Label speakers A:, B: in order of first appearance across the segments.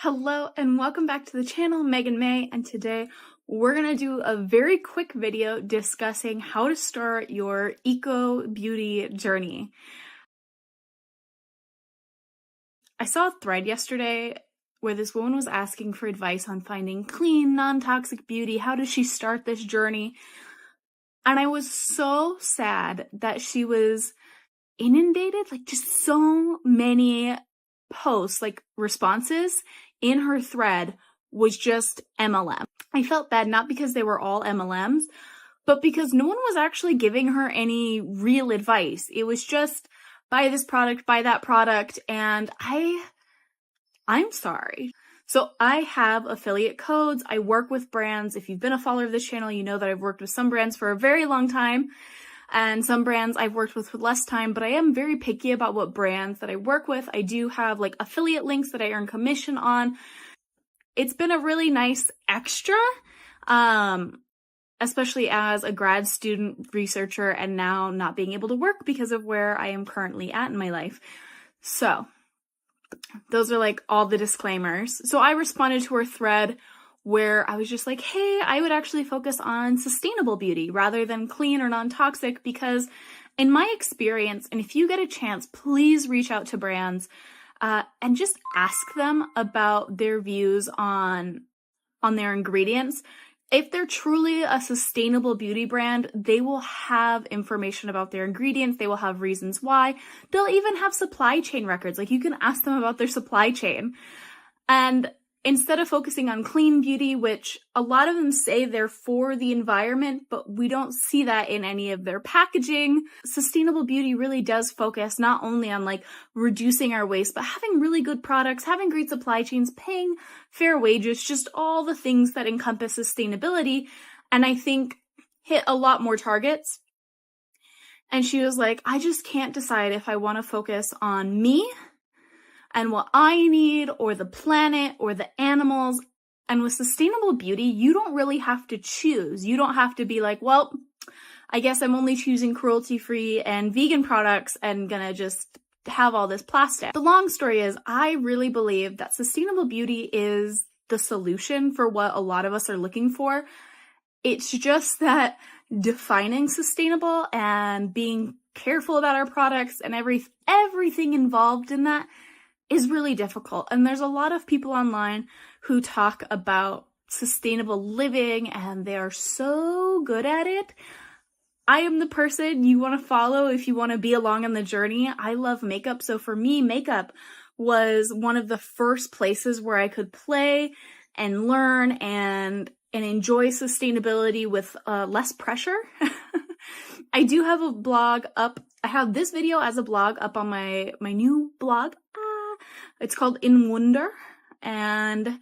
A: Hello and welcome back to the channel, Megan May, and today we're going to do a very quick video discussing how to start your eco beauty journey. I saw a thread yesterday where this woman was asking for advice on finding clean, non-toxic beauty. How does she start this journey? And I was so sad that she was inundated, just so many posts, responses in her thread was just MLM. I felt bad not because they were all MLMs, but because no one was actually giving her any real advice. It was just buy this product, buy that product, and I'm sorry. So I have affiliate codes. I work with brands. If you've been a follower of this channel, you know that I've worked with some brands for a very long time. And some brands I've worked with less time, but I am very picky about what brands that I work with. I do have affiliate links that I earn commission on. It's been a really nice extra, especially as a grad student researcher and now not being able to work because of where I am currently at in my life. So those are all the disclaimers. So I responded to her thread where I was just like, hey, I would actually focus on sustainable beauty rather than clean or non-toxic, because in my experience, and if you get a chance, please reach out to brands and just ask them about their views on their ingredients. If they're truly a sustainable beauty brand, they will have information about their ingredients. They will have reasons why. They'll even have supply chain records. You can ask them about their supply chain. And instead of focusing on clean beauty, which a lot of them say they're for the environment, but we don't see that in any of their packaging. Sustainable beauty really does focus not only on reducing our waste, but having really good products, having great supply chains, paying fair wages, just all the things that encompass sustainability. And I think hit a lot more targets. And she was like, I just can't decide if I want to focus on me and what I need, or the planet, or the animals. And with sustainable beauty, you don't really have to choose. You don't have to be well, I guess I'm only choosing cruelty-free and vegan products and gonna just have all this plastic. The long story is, I really believe that sustainable beauty is the solution for what a lot of us are looking for. It's just that defining sustainable and being careful about our products and everything involved in that is really difficult. And there's a lot of people online who talk about sustainable living and they are so good at it. I am the person you want to follow if you want to be along on the journey. I love makeup. So for me, makeup was one of the first places where I could play and learn and enjoy sustainability with less pressure. I do have a blog up. I have this video as a blog up on my new blog. It's called In Wonder, and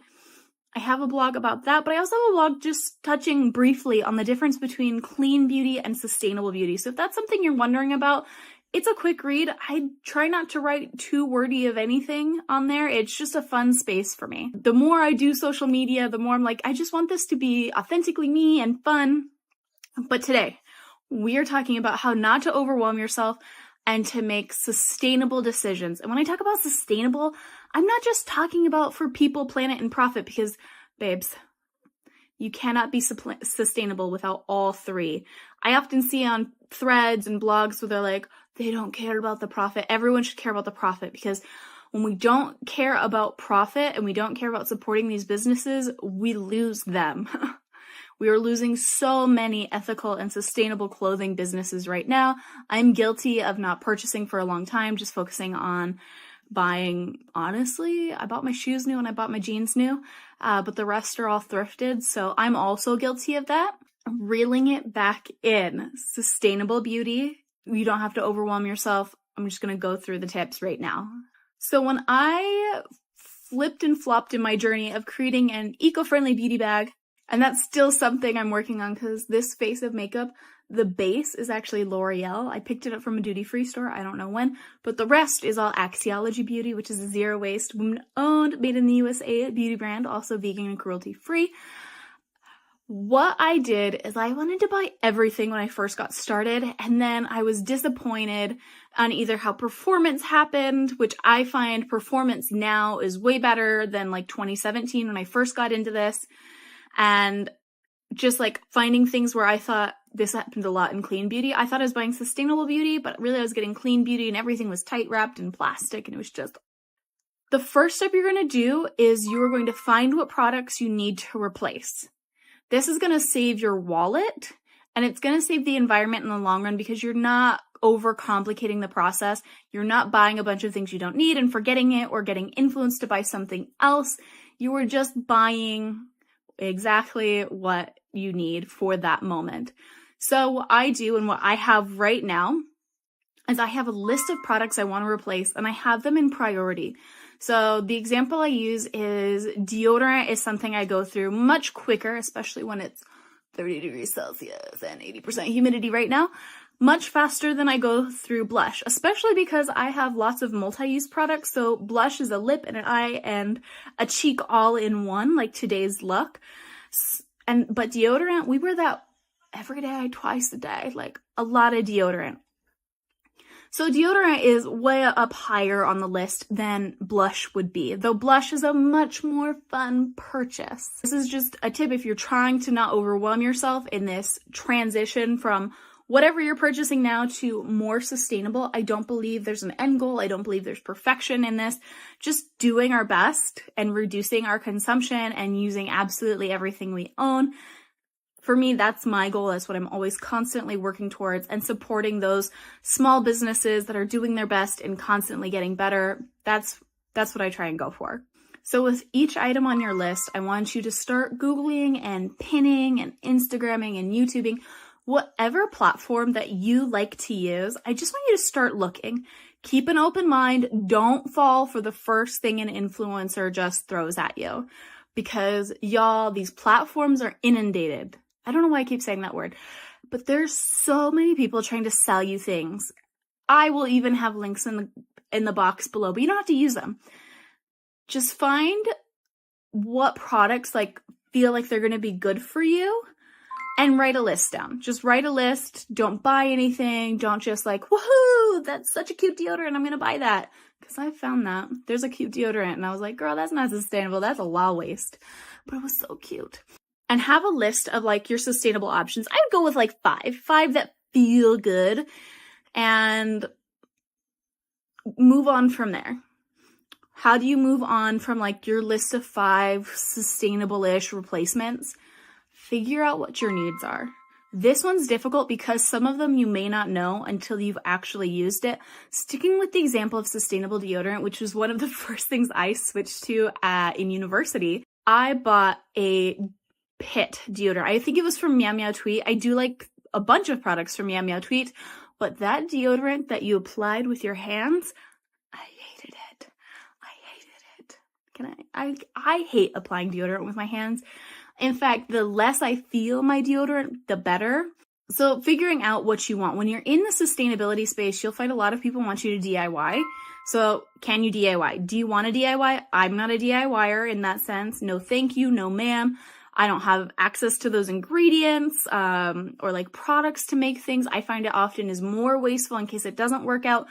A: I have a blog about that, but I also have a blog just touching briefly on the difference between clean beauty and sustainable beauty. So if that's something you're wondering about, it's a quick read. I try not to write too wordy of anything on there. It's just a fun space for me. The more I do social media, the more I'm I just want this to be authentically me and fun. But today, we are talking about how not to overwhelm yourself and to make sustainable decisions. And when I talk about sustainable, I'm not just talking about for people, planet, and profit, because, babes, you cannot be sustainable without all three. I often see on threads and blogs where they're they don't care about the profit. Everyone should care about the profit, because when we don't care about profit and we don't care about supporting these businesses, we lose them. We are losing so many ethical and sustainable clothing businesses right now. I'm guilty of not purchasing for a long time, just focusing on buying. Honestly, I bought my shoes new and I bought my jeans new, but the rest are all thrifted. So I'm also guilty of that. Reeling it back in. Sustainable beauty. You don't have to overwhelm yourself. I'm just going to go through the tips right now. So when I flipped and flopped in my journey of creating an eco-friendly beauty bag, and that's still something I'm working on, because this face of makeup, the base is actually L'Oreal. I picked it up from a duty-free store. I don't know when. But the rest is all Axiology Beauty, which is a zero-waste, women-owned, made in the USA beauty brand, also vegan and cruelty-free. What I did is I wanted to buy everything when I first got started, and then I was disappointed on either how performance happened, which I find performance now is way better than like 2017 when I first got into this, and just like finding things where I thought this happened a lot in clean beauty. I thought I was buying sustainable beauty, but really I was getting clean beauty and everything was tight wrapped in plastic, and it was just... The first step you're going to do is you are going to find what products you need to replace. This is going to save your wallet, and it's going to save the environment in the long run because you're not overcomplicating the process. You're not buying a bunch of things you don't need and forgetting it or getting influenced to buy something else. You are just buying exactly what you need for that moment. So what I do and what I have right now is I have a list of products I want to replace, and I have them in priority. So the example I use is deodorant is something I go through much quicker, especially when it's 30 degrees Celsius and 80% humidity right now, much faster than I go through blush, especially because I have lots of multi-use products. So blush is a lip and an eye and a cheek all in one, like today's look. But deodorant, we wear that every day, twice a day, like a lot of deodorant. So deodorant is way up higher on the list than blush would be, though blush is a much more fun purchase. This is just a tip if you're trying to not overwhelm yourself in this transition from whatever you're purchasing now to more sustainable. I don't believe there's an end goal. I don't believe there's perfection in this. Just doing our best and reducing our consumption and using absolutely everything we own. For me, that's my goal. That's what I'm always constantly working towards, and supporting those small businesses that are doing their best and constantly getting better. That's what I try and go for. So with each item on your list, I want you to start Googling and pinning and Instagramming and YouTubing, whatever platform that you like to use. I just want you to start looking. Keep an open mind. Don't fall for the first thing an influencer just throws at you, because y'all, these platforms are inundated. I don't know why I keep saying that word, but there's so many people trying to sell you things. I will even have links in the box below, but you don't have to use them. Just find what products feel like they're going to be good for you and write a list down. Just write a list. Don't buy anything. Don't just woohoo, that's such a cute deodorant, I'm going to buy that. Because I found that. There's a cute deodorant and I was like, girl, that's not sustainable. That's a law waste. But it was so cute. And have a list of your sustainable options. I would go with five that feel good, and move on from there. How do you move on from your list of 5 sustainable-ish replacements? Figure out what your needs are. This one's difficult because some of them you may not know until you've actually used it. Sticking with the example of sustainable deodorant, which was one of the first things I switched to in university, I bought a Pit deodorant. I think it was from Meow Meow Tweet. I do like a bunch of products from Meow Meow Tweet, but that deodorant that you applied with your hands, I hated it. I hate applying deodorant with my hands. In fact, the less I feel my deodorant, the better. So figuring out what you want. When you're in the sustainability space, you'll find a lot of people want you to DIY. So can you DIY? Do you want to DIY? I'm not a DIYer in that sense. No thank you, no ma'am. I don't have access to those ingredients or products to make things. I find it often is more wasteful in case it doesn't work out.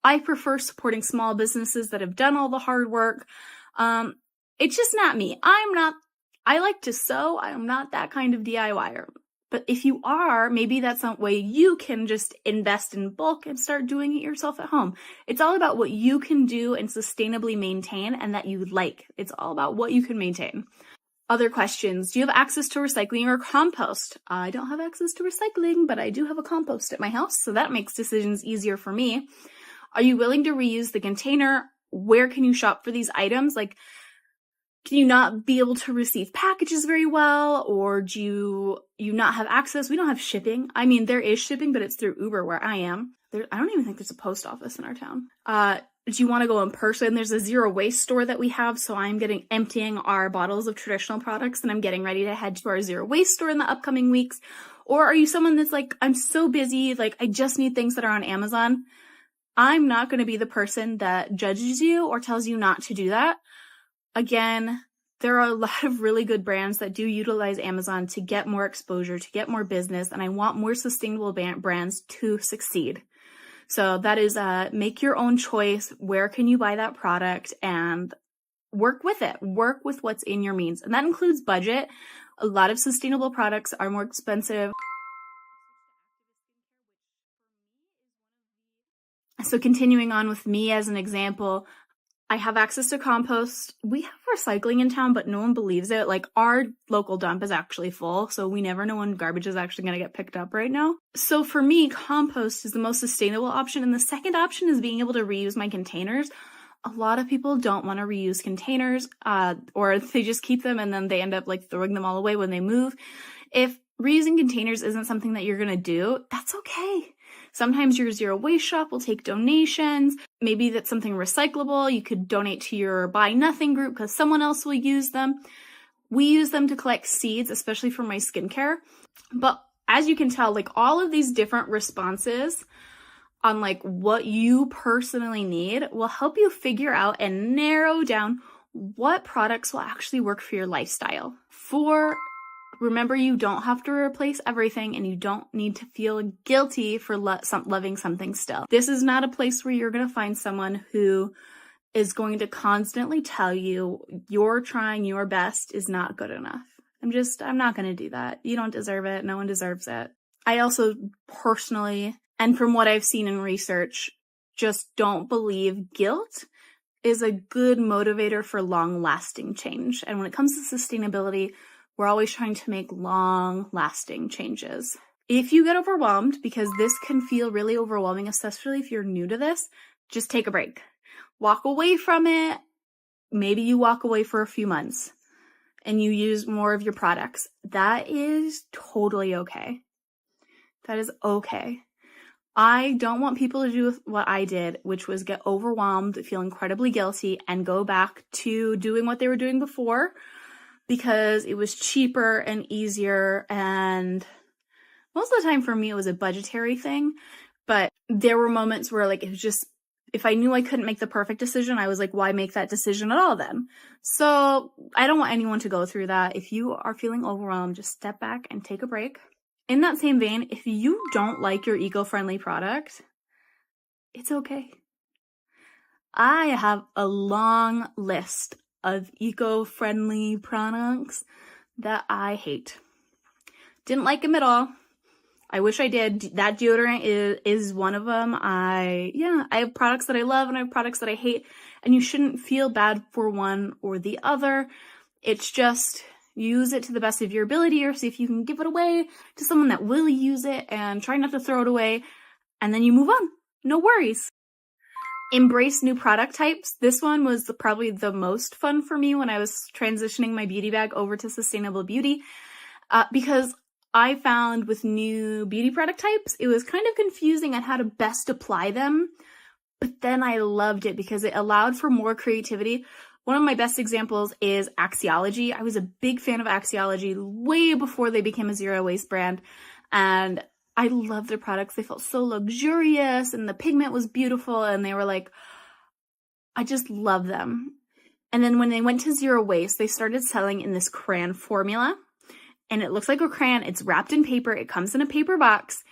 A: I prefer supporting small businesses that have done all the hard work. It's just not me. I like to sew. I am not that kind of DIYer. But if you are, maybe that's some way you can just invest in bulk and start doing it yourself at home. It's all about what you can do and sustainably maintain and that you like. It's all about what you can maintain. Other questions. Do you have access to recycling or compost? I don't have access to recycling, but I do have a compost at my house, so that makes decisions easier for me. Are you willing to reuse the container? Where can you shop for these items? Can you not be able to receive packages very well? Or do you not have access? We don't have shipping. I mean, there is shipping, but it's through Uber where I am. I don't even think there's a post office in our town. Do you want to go in person? There's a zero waste store that we have, so I'm emptying our bottles of traditional products, and I'm getting ready to head to our zero waste store in the upcoming weeks. Or are you someone that's I'm so busy, I just need things that are on Amazon? I'm not going to be the person that judges you or tells you not to do that. Again, There are a lot of really good brands that do utilize Amazon to get more exposure, to get more business, and I want more sustainable brands to succeed. So that is make your own choice. Where can you buy that product, and work with it. Work with what's in your means. And that includes budget. A lot of sustainable products are more expensive. So continuing on with me as an example, I have access to compost. We have recycling in town, but no one believes it. Like, our local dump is actually full, so we never know when garbage is actually going to get picked up right now. So for me, compost is the most sustainable option. And the second option is being able to reuse my containers. A lot of people don't want to reuse containers, or they just keep them and then they end up like throwing them all away when they move. If reusing containers isn't something that you're going to do, that's okay. Sometimes your zero waste shop will take donations. Maybe that's something recyclable. You could donate to your Buy Nothing group because someone else will use them. We use them to collect seeds, especially for my skincare. But as you can tell, like, all of these different responses on like what you personally need will help you figure out and narrow down what products will actually work for your lifestyle. Remember, you don't have to replace everything, and you don't need to feel guilty for loving something still. This is not a place where you're going to find someone who is going to constantly tell you you're trying your best is not good enough. I'm not going to do that. You don't deserve it. No one deserves it. I also personally, and from what I've seen in research, just don't believe guilt is a good motivator for long-lasting change. And when it comes to sustainability, we're always trying to make long-lasting changes. If you get overwhelmed, because this can feel really overwhelming, especially if you're new to this, just take a break. Walk away from it. Maybe you walk away for a few months and you use more of your products. That is totally okay. That is okay. I don't want people to do what I did, which was get overwhelmed, feel incredibly guilty, and go back to doing what they were doing before, because it was cheaper and easier, and most of the time for me it was a budgetary thing. But there were moments where, like, it was just, if I knew I couldn't make the perfect decision, I was like, why make that decision at all then? So I don't want anyone to go through that. If you are feeling overwhelmed, just step back and take a break. In that same vein, if you don't like your eco-friendly product, it's okay. I have a long list of eco-friendly products that I hate. Didn't like them at all. I wish I did. That deodorant is one of them. I have products that I love and I have products that I hate, and you shouldn't feel bad for one or the other. It's just, use it to the best of your ability, or see if you can give it away to someone that will use it, and try not to throw it away, and then you move on. No worries. Embrace new product types. This one was probably the most fun for me when I was transitioning my beauty bag over to sustainable beauty, because I found with new beauty product types, it was kind of confusing on how to best apply them, but then I loved it because it allowed for more creativity. One of my best examples is Axiology. I was a big fan of Axiology way before they became a zero waste brand, and I love their products. They felt so luxurious, and the pigment was beautiful, and they were like, I just love them. And then when they went to zero waste, they started selling in this crayon formula, and it looks like a crayon. It's wrapped in paper. It comes in a paper box,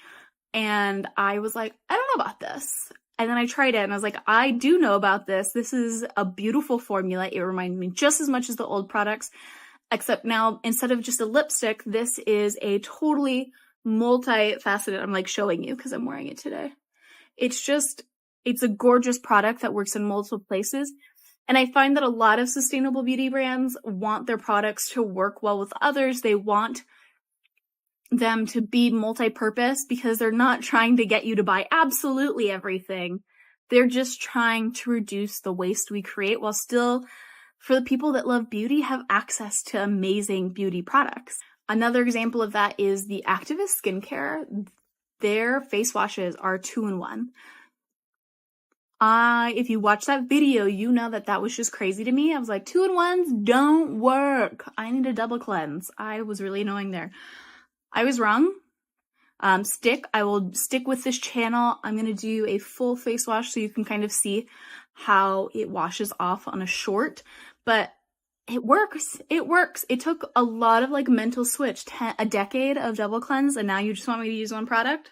A: and I was like, I don't know about this. And then I tried it, and I was like, I do know about this. This is a beautiful formula. It reminded me just as much as the old products, except now instead of just a lipstick, this is a totally multifaceted. I'm like showing you because I'm wearing it today. It's a gorgeous product that works in multiple places. And I find that a lot of sustainable beauty brands want their products to work well with others. They want them to be multi-purpose because they're not trying to get you to buy absolutely everything. They're just trying to reduce the waste we create while still, for the people that love beauty, have access to amazing beauty products. Another example of that is the Activist Skincare. Their face washes are 2-in-1. If you watch that video, you know that was just crazy to me. I was like, 2-in-1s don't work. I need a double cleanse. I was really annoying there. I was wrong. I will stick with this channel. I'm going to do a full face wash so you can kind of see how it washes off on a short. But it works. It works. It took a lot of like mental switch, a decade of double cleanse, and now you just want me to use one product?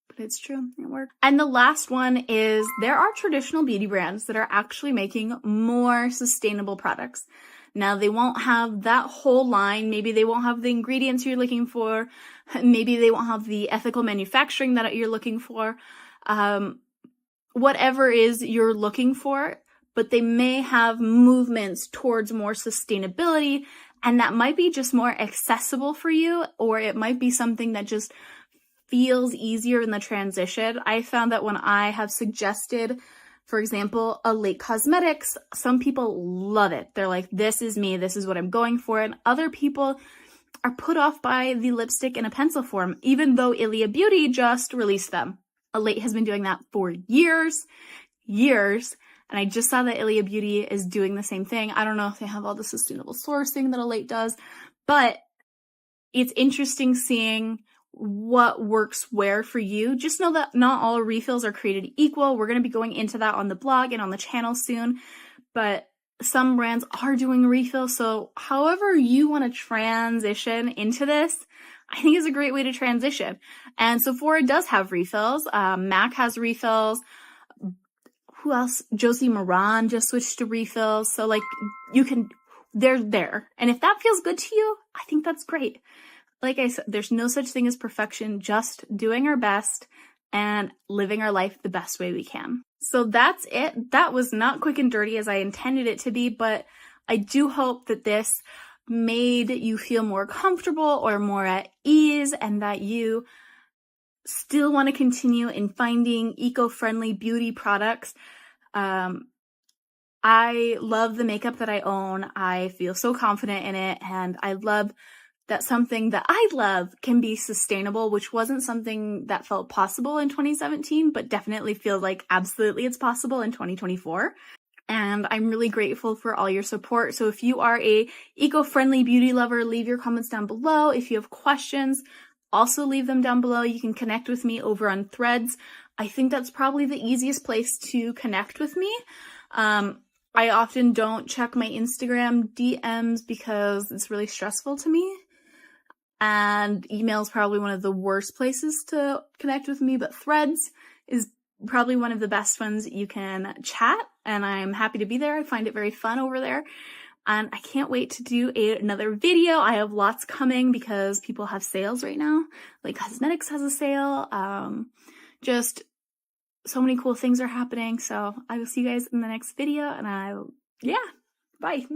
A: But it's true. It works. And the last one is there are traditional beauty brands that are actually making more sustainable products. Now, they won't have that whole line. Maybe they won't have the ingredients you're looking for. Maybe they won't have the ethical manufacturing that you're looking for. Whatever is you're looking for, but they may have movements towards more sustainability, and that might be just more accessible for you, or it might be something that just feels easier in the transition. I found that when I have suggested, for example, a Late Cosmetics, some people love it. They're like, this is me, this is what I'm going for. And other people are put off by the lipstick in a pencil form, even though ecobeauty just released them. Late has been doing that for years. And I just saw that ecobeauty is doing the same thing. I don't know if they have all the sustainable sourcing that Late does, but it's interesting seeing what works where for you. Just know that not all refills are created equal. We're going to be going into that on the blog and on the channel soon, but some brands are doing refills. So however you want to transition into this, I think is a great way to transition. And Sephora does have refills. MAC has refills. Who else? Josie Maran just switched to refills. So like they're there. And if that feels good to you, I think that's great. Like I said, there's no such thing as perfection, just doing our best and living our life the best way we can. So that's it. That was not quick and dirty as I intended it to be, but I do hope that this made you feel more comfortable or more at ease, and that you still want to continue in finding eco-friendly beauty products. I love the makeup that I own. I feel so confident in it, and I love that something that I love can be sustainable, which wasn't something that felt possible in 2017, but definitely feels like absolutely it's possible in 2024. And I'm really grateful for all your support. So if you are a eco-friendly beauty lover, leave your comments down below. If you have questions, also leave them down below. You can connect with me over on Threads. I think that's probably the easiest place to connect with me. I often don't check my Instagram DMs because it's really stressful to me. And email is probably one of the worst places to connect with me, but Threads is probably one of the best ones you can chat, and I'm happy to be there. I find it very fun over there, and I can't wait to do another video. I have lots coming because people have sales right now. Like Cosmetics has a sale. Just so many cool things are happening. So I will see you guys in the next video, and bye.